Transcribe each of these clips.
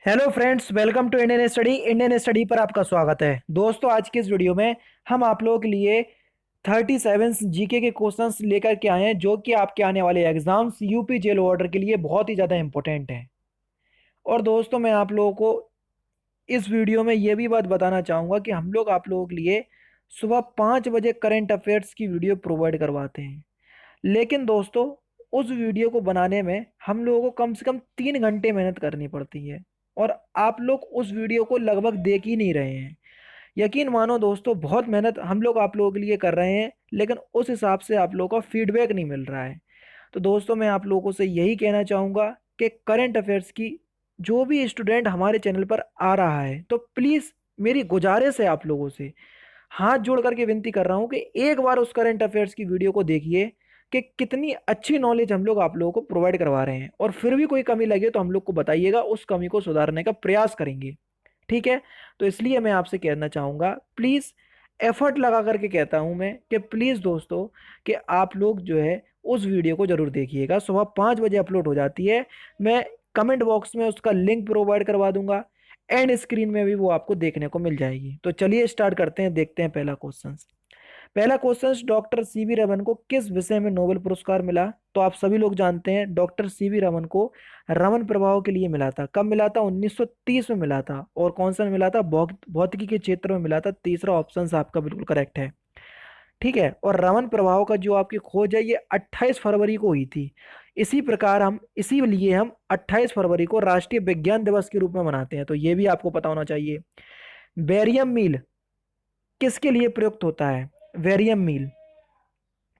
Hello friends, welcome to Indian study पर आपका स्वागत है। दोस्तों, आज की इस वीडियो में हम आप लोगों के लिए 37 जीके के क्वेश्चंस लेकर के आए हैं, जो कि आपके आने वाले एग्जाम्स यूपी जेल ऑर्डर के लिए बहुत ही ज़्यादा इंपॉर्टेंट हैं। और दोस्तों, मैं आप लोगों को इस वीडियो में ये भी बात बताना चाहूँगा कि हम लोग आप लोगों के लिए सुबह 5 बजे करंट अफेयर्स की वीडियो प्रोवाइड करवाते हैं। लेकिन दोस्तों, उस वीडियो को बनाने में हम लोगों को कम से कम 3 घंटे मेहनत करनी पड़ती है, और आप लोग उस वीडियो को लगभग देख ही नहीं रहे हैं। यकीन मानो दोस्तों, बहुत मेहनत हम लोग आप लोगों के लिए कर रहे हैं, लेकिन उस हिसाब से आप लोगों का फीडबैक नहीं मिल रहा है। तो दोस्तों, मैं आप लोगों से यही कहना चाहूँगा कि करंट अफेयर्स की जो भी स्टूडेंट हमारे चैनल पर आ रहा है, तो प्लीज़ मेरी गुजारिश है आप लोगों से, हाथ जोड़ करके विनती कर रहा हूँ कि एक बार उस करंट अफेयर्स की वीडियो को देखिए कि कितनी अच्छी नॉलेज हम लोग आप लोगों को प्रोवाइड करवा रहे हैं। और फिर भी कोई कमी लगे तो हम लोग को बताइएगा, उस कमी को सुधारने का प्रयास करेंगे। ठीक है? तो इसलिए मैं आपसे कहना चाहूँगा, प्लीज़ एफर्ट लगा करके कहता हूँ मैं कि प्लीज़ दोस्तों, कि आप लोग जो है उस वीडियो को ज़रूर देखिएगा। सुबह 5 बजे अपलोड हो जाती है। मैं कमेंट बॉक्स में उसका लिंक प्रोवाइड करवा दूंगा, एंड स्क्रीन में भी वो आपको देखने को मिल जाएगी। तो चलिए स्टार्ट करते हैं, देखते हैं पहला क्वेश्चन। पहला क्वेश्चन, डॉक्टर सीवी रमन को किस विषय में नोबेल पुरस्कार मिला? तो आप सभी लोग जानते हैं, डॉक्टर सीवी रमन को रमन प्रभाव के लिए मिला था। कब मिला था? 1930 में मिला था। और कौन सा मिला था? भौतिकी के क्षेत्र में मिला था। तीसरा ऑप्शन आपका बिल्कुल करेक्ट है। ठीक है? और रमन प्रभाव का जो आपकी खोज है, ये 28 फरवरी को हुई थी। इसी प्रकार हम इसीलिए हम 28 फरवरी को राष्ट्रीय विज्ञान दिवस के रूप में मनाते हैं। तो ये भी आपको पता होना चाहिए। बेरियम मील किसके लिए प्रयुक्त होता है? वेरियम मील।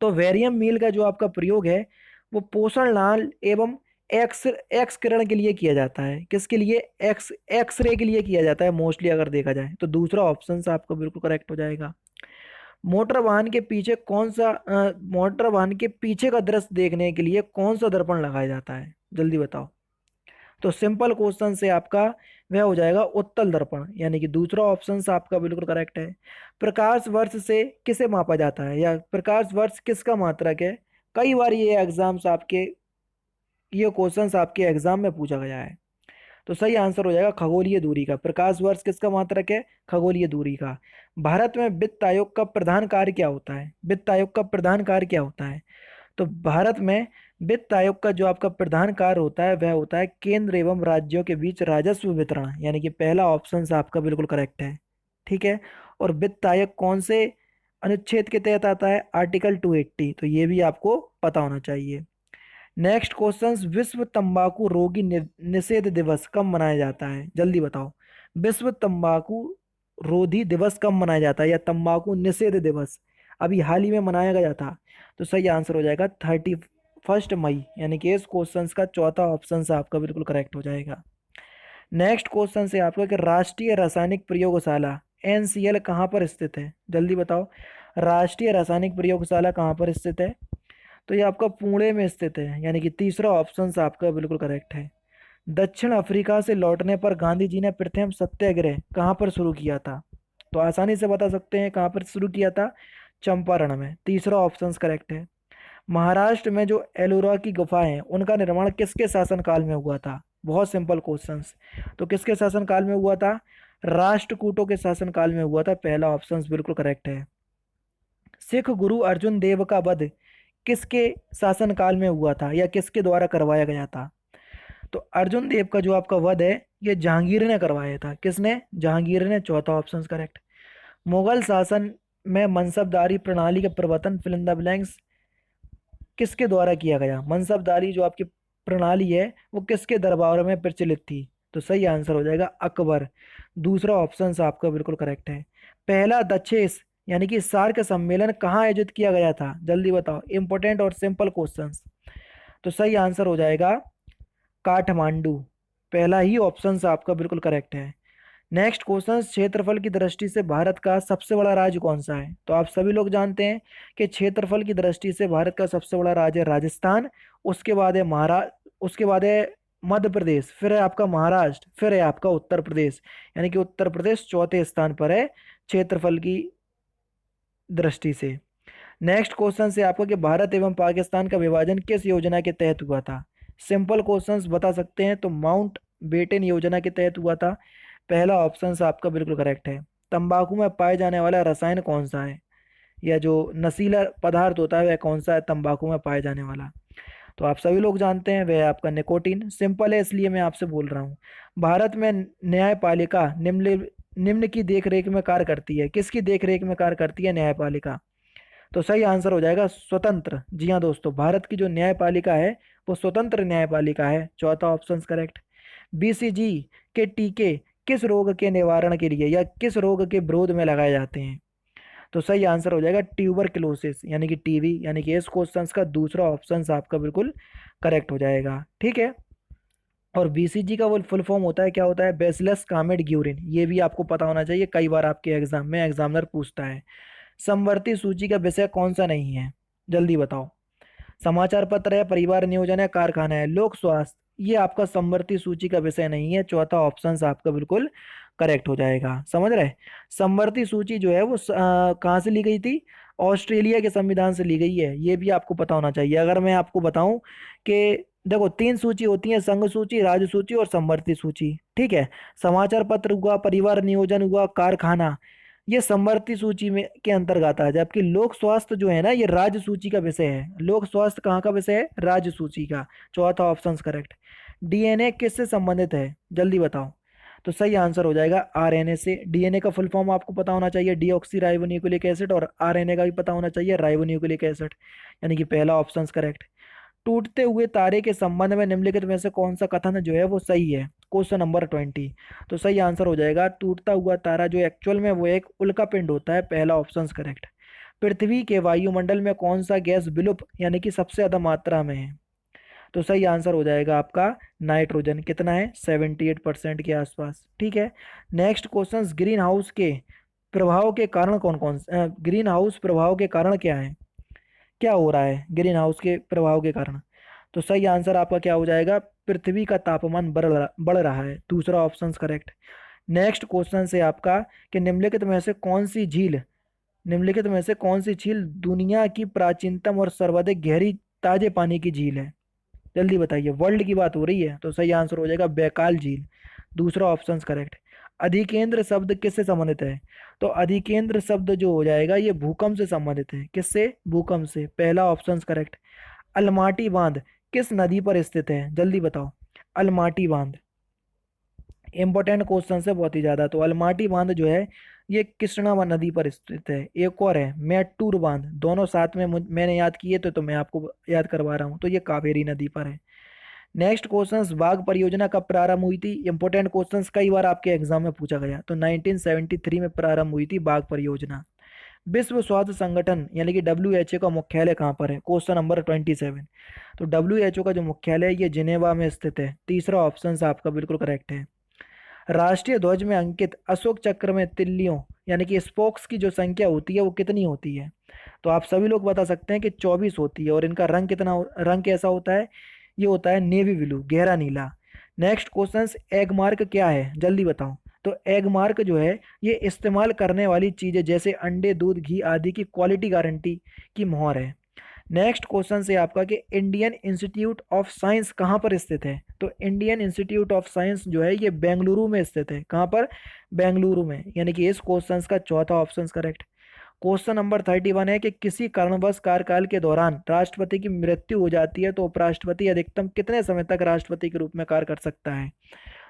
तो वेरियम मील का जो आपका प्रयोग है, वो पोषण लाल एवं एक्स एक्स किरण के लिए किया जाता है। किसके लिए? एक्स रे के लिए किया जाता है मोस्टली, अगर देखा जाए तो। दूसरा ऑप्शन आपका बिल्कुल करेक्ट हो जाएगा। मोटर वाहन के पीछे कौन सा मोटर वाहन के पीछे का दृश्य देखने के लिए कौन सा दर्पण लगाया जाता है? जल्दी बताओ। तो सिंपल क्वेश्चन से आपका वह हो जाएगा उत्तल दर्पण, यानी कि दूसरा ऑप्शन आपका बिल्कुल करेक्ट है। प्रकाश वर्ष से किसे मापा जाता है, या प्रकाश वर्ष किसका मात्रक है? कई बार ये क्वेश्चंस आपके एग्जाम में पूछा गया है। तो सही आंसर हो जाएगा खगोलीय दूरी का। प्रकाश वर्ष किसका मात्रक है? खगोलीय दूरी का। भारत में वित्त आयोग का प्रधान कार्य क्या होता है? वित्त आयोग का प्रधान कार्य क्या होता है? तो भारत में वित्त आयोग का जो आपका प्रधान कार्य होता है, वह होता है केंद्र एवं राज्यों के बीच राजस्व वितरण, यानी कि पहला ऑप्शन आपका बिल्कुल करेक्ट है। ठीक है? और वित्त आयोग कौन से अनुच्छेद के तहत आता है? आर्टिकल 280। तो ये भी आपको पता होना चाहिए। नेक्स्ट क्वेश्चन, विश्व तंबाकू रोगी निषेध दिवस कब मनाया जाता है? जल्दी बताओ। विश्व तंबाकू रोधी दिवस कब मनाया जाता है, या तंबाकू निषेध दिवस अभी हाल ही में मनाया गया था? तो सही आंसर हो जाएगा 31 मई, यानी कि इस क्वेश्चन का चौथा ऑप्शन आपका बिल्कुल करेक्ट हो जाएगा। नेक्स्ट क्वेश्चन से आपका कि राष्ट्रीय रासायनिक प्रयोगशाला एनसीएल कहाँ पर स्थित है? जल्दी बताओ। राष्ट्रीय रासायनिक प्रयोगशाला कहाँ पर स्थित है? तो ये आपका पुणे में स्थित है, यानी कि तीसरा ऑप्शन आपका बिल्कुल करेक्ट है। दक्षिण अफ्रीका से लौटने पर गांधी जी ने प्रथम सत्याग्रह कहाँ पर शुरू किया था? तो आसानी से बता सकते हैं कहाँ पर शुरू किया था। चंपारण में। तीसरा ऑप्शन करेक्ट है। महाराष्ट्र में जो एलोरा की गुफा है, उनका निर्माण किसके शासनकाल में हुआ था? बहुत सिंपल क्वेश्चंस। तो किसके शासनकाल में हुआ था? राष्ट्रकूटों के शासनकाल में हुआ था। पहला ऑप्शन बिल्कुल करेक्ट है। सिख गुरु अर्जुन देव का वध किसके शासनकाल में हुआ था, या किसके द्वारा करवाया गया था? तो अर्जुन देव का जो आपका वध है, ये जहांगीर ने करवाया था। किसने? जहांगीर ने। चौथा ऑप्शन करेक्ट। मुगल शासन में मनसबदारी प्रणाली का प्रवर्तन फिल इन द ब्लैंक्स किसके द्वारा किया गया? मनसबदारी जो आपकी प्रणाली है, वो किसके दरबार में प्रचलित थी? तो सही आंसर हो जाएगा अकबर। दूसरा ऑप्शन आपका बिल्कुल करेक्ट है। पहला दक्षेस यानी कि सार्क सम्मेलन कहाँ आयोजित किया गया था? जल्दी बताओ। इंपॉर्टेंट और सिंपल क्वेश्चंस। तो सही आंसर हो जाएगा काठमांडू। पहला ही ऑप्शन आपका बिल्कुल करेक्ट है। नेक्स्ट क्वेश्चन, क्षेत्रफल की दृष्टि से भारत का सबसे बड़ा राज्य कौन सा है? तो आप सभी लोग जानते हैं कि क्षेत्रफल की दृष्टि से भारत का सबसे बड़ा राज्य है राजस्थान। उसके बाद है उसके बाद है मध्य प्रदेश, फिर है आपका महाराष्ट्र, फिर है आपका उत्तर प्रदेश। यानी कि उत्तर प्रदेश चौथे स्थान पर है क्षेत्रफल की दृष्टि से। नेक्स्ट क्वेश्चन से आपको कि भारत एवं पाकिस्तान का विभाजन किस योजना के तहत हुआ था? सिंपल क्वेश्चंस बता सकते हैं तो माउंट बेटिन योजना के तहत हुआ था। पहला ऑप्शन आपका बिल्कुल करेक्ट है। तंबाकू में पाए जाने वाला रसायन कौन सा है, या जो नशीला पदार्थ होता है वह कौन सा है तंबाकू में पाए जाने वाला? तो आप सभी लोग जानते हैं वह है आपका निकोटीन। सिंपल है इसलिए मैं आपसे बोल रहा हूँ। भारत में न्यायपालिका निम्न निम्न की देखरेख में कार्य करती है। किसकी देखरेख में कार्य करती है न्यायपालिका? तो सही आंसर हो जाएगा स्वतंत्र। जी हाँ दोस्तों, भारत की जो न्यायपालिका है वो स्वतंत्र न्यायपालिका है। चौथा ऑप्शन करेक्ट। बीसीजी के टीके किस रोग के निवारण के लिए या किस रोग के विरोध में लगाए जाते हैं? तो सही आंसर हो जाएगा ट्यूबरक्लोसिस यानी कि टीबी, यानी कि इस क्वेश्चन का दूसरा ऑप्शन आपका बिल्कुल करेक्ट हो जाएगा। ठीक है। और बीसीजी का वो फुल फॉर्म होता है, क्या होता है? Bacillus Kamet Guérin. ये भी आपको पता होना चाहिए, कई बार आपके एग्जाम में एग्जामिनर पूछता है। समवर्ती सूची का विषय कौन सा नहीं है, जल्दी बताओ। समाचार पत्र है, परिवार नियोजन है, कारखाना है, लोक स्वास्थ्य, ये आपका समवर्ती सूची का विषय नहीं है। चौथा ऑप्शन आपका बिल्कुल करेक्ट हो जाएगा। समझ रहे? समवर्ती सूची जो है वो कहाँ से ली गई थी? ऑस्ट्रेलिया के संविधान से ली गई है। ये भी आपको पता होना चाहिए। अगर मैं आपको बताऊं कि देखो तीन सूची होती है, संघ सूची, राज्य सूची और समवर्ती सूची। ठीक है। समाचार पत्र हुआ, परिवार नियोजन हुआ, कारखाना, ये समवर्ती सूची में के अंतर्गत आता है। जबकि लोक स्वास्थ्य जो है ना, ये राज्य सूची का विषय है। लोक स्वास्थ्य कहाँ का विषय है? राज्य सूची का। चौथा ऑप्शन करेक्ट। डीएनए किससे संबंधित है, जल्दी बताओ। तो सही आंसर हो जाएगा आरएनए से। डीएनए का फुल फॉर्म आपको पता होना चाहिए, डीऑक्सी राइबोन्यूक्लिक एसिड, और आरएनए का भी पता होना चाहिए, राइबोन्यूक्लिक एसिड, यानी कि पहला ऑप्शन करेक्ट। टूटते हुए तारे के संबंध में निम्नलिखित में से कौन सा कथन जो है वो सही है? Question number 20। तो सही आंसर हो जाएगा टूटता हुआ तारा जो एक्चुअल में वो एक उल्का पिंड होता है। पहला ऑप्शन करेक्ट। पृथ्वी के वायुमंडल में कौन सा गैस विलुप्त यानी कि सबसे ज्यादा मात्रा में है? तो सही आंसर हो जाएगा आपका नाइट्रोजन। कितना है? 78% के आसपास। ठीक है। नेक्स्ट क्वेश्चन, ग्रीन हाउस के प्रभाव के कारण कौन कौन, ग्रीन हाउस प्रभाव के कारण क्या है? क्या हो रहा है ग्रीन हाउस के प्रभाव के कारण? तो सही आंसर आपका क्या हो जाएगा? पृथ्वी का तापमान बढ़ रहा है। दूसरा ऑप्शन करेक्ट। नेक्स्ट क्वेश्चन से आपका कि निम्नलिखित में से कौन सी झील दुनिया की प्राचीनतम और सर्वाधिक गहरी ताजे पानी की झील है? जल्दी बताइए, वर्ल्ड की बात हो रही है। तो सही आंसर हो जाएगा बैकाल झील। दूसरा ऑप्शन करेक्ट। अधिकेंद्र शब्द किससे संबंधित है? तो अधिकेंद्र शब्द जो हो जाएगा ये भूकंप से संबंधित है। किससे? भूकंप से। पहला ऑप्शन करेक्ट। अलमाटी बांध किस नदी पर स्थित है, जल्दी बताओ। अलमाटी बांध इंपॉर्टेंट क्वेश्चन है बहुत ही ज्यादा। तो अलमाटी बांध जो है ये कृष्णा नदी पर स्थित है। एक और है मैटूर बांध, दोनों साथ में मैंने याद किए तो मैं आपको याद करवा रहा हूँ। तो ये कावेरी नदी पर है। नेक्स्ट क्वेश्चंस, बाघ परियोजना कब प्रारंभ हुई थी? इंपॉर्टेंट क्वेश्चंस कई बार आपके एग्जाम में पूछा गया। तो 1973 में प्रारंभ हुई थी बाघ परियोजना। विश्व स्वास्थ्य संगठन यानी कि डब्ल्यू का मुख्यालय कहाँ पर है? Question number 27। तो डब्ल्यू का जो मुख्यालय है ये जिनेवा में स्थित है। तीसरा ऑप्शन आपका बिल्कुल करेक्ट है। राष्ट्रीय ध्वज में अंकित अशोक चक्र में तिल्लियों यानी कि स्पोक्स की जो संख्या होती है वो कितनी होती है? तो आप सभी लोग बता सकते हैं कि 24 होती है। और इनका रंग रंग कैसा होता है? ये होता है नेवी ब्लू, गहरा नीला। नेक्स्ट क्वेश्चन, एग मार्क क्या है, जल्दी बताओ। तो एग मार्क जो है ये इस्तेमाल करने वाली चीजें जैसे अंडे, दूध, घी आदि की क्वालिटी गारंटी की मोहर है। नेक्स्ट क्वेश्चन से आपका कि इंडियन इंस्टीट्यूट ऑफ साइंस कहाँ पर स्थित है? तो इंडियन इंस्टीट्यूट ऑफ साइंस जो है ये बेंगलुरु में स्थित है। कहाँ पर? बेंगलुरु में। यानी कि इस क्वेश्चन का चौथा ऑप्शन करेक्ट। क्वेश्चन नंबर 31 है कि किसी कारणवश कार्यकाल के दौरान राष्ट्रपति की मृत्यु हो जाती है तो उपराष्ट्रपति अधिकतम कितने समय तक राष्ट्रपति के रूप में कार्य कर सकता है?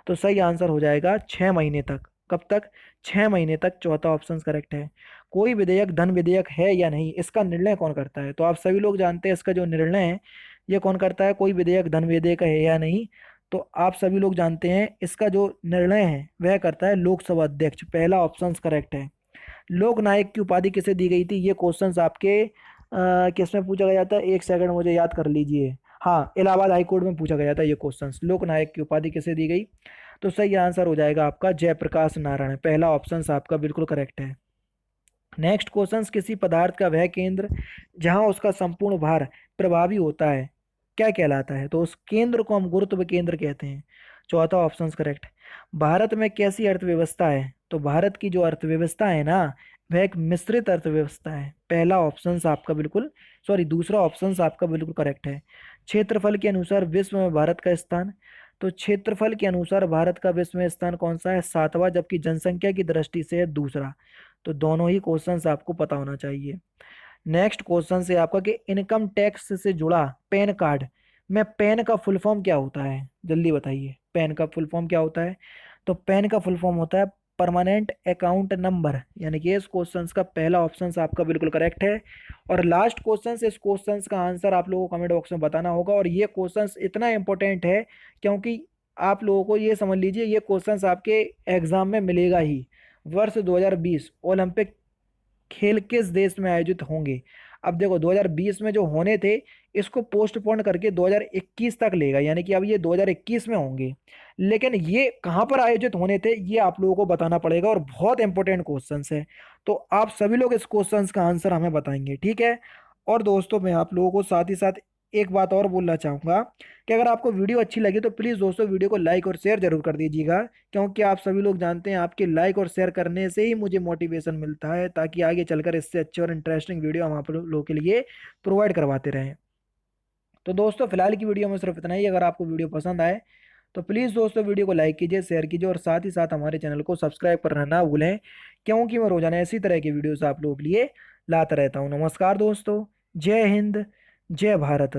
तो सही आंसर हो जाएगा 6 महीने तक। कब तक? 6 महीने तक। चौथा ऑप्शन करेक्ट है। कोई विधेयक धन विधेयक है या नहीं, इसका निर्णय कौन करता है? तो आप सभी लोग जानते हैं इसका जो निर्णय है ये कौन करता है, कोई विधेयक धन विधेयक है या नहीं। तो आप सभी लोग जानते हैं इसका जो निर्णय है वह करता है लोकसभा अध्यक्ष। पहला ऑप्शन करेक्ट है। लोक नायक की उपाधि किसे दी गई थी? ये क्वेश्चंस आपके किस में पूछा गया था? एक सेकंड मुझे याद कर लीजिए। हाँ, इलाहाबाद हाई कोर्ट में पूछा गया था ये क्वेश्चंस। लोक नायक की उपाधि किसे दी गई? तो सही आंसर हो जाएगा आपका जयप्रकाश नारायण। पहला ऑप्शन आपका बिल्कुल करेक्ट है। नेक्स्ट क्वेश्चन, किसी पदार्थ का वह केंद्र जहां उसका संपूर्ण भार प्रभावी होता है क्या कहलाता है? तो उस केंद्र को हम गुरुत्व केंद्र कहते हैं। चौथा ऑप्शन करेक्ट। भारत में कैसी अर्थव्यवस्था है? तो भारत की जो अर्थव्यवस्था है ना वह एक मिश्रित अर्थव्यवस्था है। पहला ऑप्शन आपका बिल्कुल दूसरा ऑप्शन आपका बिल्कुल करेक्ट है। क्षेत्रफल के अनुसार विश्व में भारत का स्थान तो क्षेत्रफल के अनुसार भारत का विश्व में स्थान कौन सा है? 7वां, जबकि जनसंख्या की दृष्टि से है दूसरा। तो दोनों ही क्वेश्चंस आपको पता होना चाहिए। नेक्स्ट क्वेश्चन से आपका कि इनकम टैक्स से जुड़ा पैन कार्ड में पैन का फुल फॉर्म क्या होता है? जल्दी बताइए, पैन का फुल फॉर्म क्या होता है? तो पैन का फुल फॉर्म होता है परमानेंट अकाउंट नंबर, यानी कि इस क्वेश्चन का पहला ऑप्शन आपका बिल्कुल करेक्ट है। और लास्ट क्वेश्चन, इस क्वेश्चन का आंसर आप लोगों को कमेंट बॉक्स में बताना होगा। और ये क्वेश्चन इतना इंपॉर्टेंट है क्योंकि आप लोगों को ये समझ लीजिए, ये क्वेश्चन आपके एग्जाम में मिलेगा ही। वर्ष 2020 ओलंपिक खेल किस देश में आयोजित होंगे? अब देखो 2020 में जो होने थे, इसको पोस्टपोन करके 2021 तक लेगा, यानी कि अब ये 2021 में होंगे। लेकिन ये कहाँ पर आयोजित होने थे, ये आप लोगों को बताना पड़ेगा, और बहुत इंपॉर्टेंट क्वेश्चन है। तो आप सभी लोग इस क्वेश्चन का आंसर हमें बताएंगे, ठीक है। और दोस्तों, मैं आप लोगों को साथ ही साथ एक बात और बोलना चाहूंगा कि अगर आपको वीडियो अच्छी लगी तो प्लीज़ दोस्तों वीडियो को लाइक और शेयर जरूर कर दीजिएगा, क्योंकि आप सभी लोग जानते हैं आपके लाइक और शेयर करने से ही मुझे मोटिवेशन मिलता है, ताकि आगे चलकर इससे अच्छे और इंटरेस्टिंग वीडियो हम आप लोगों के लिए प्रोवाइड करवाते रहें। तो दोस्तों, फिलहाल की वीडियो में सिर्फ इतना ही। अगर आपको वीडियो पसंद आए तो प्लीज़ दोस्तों वीडियो को लाइक कीजिए, शेयर कीजिए, और साथ ही साथ हमारे चैनल को सब्सक्राइब करना ना भूलें, क्योंकि मैं रोजाना इसी तरह की वीडियोस आप लोगों के लिए लाता रहता हूँ। नमस्कार दोस्तों, जय हिंद, जय भारत।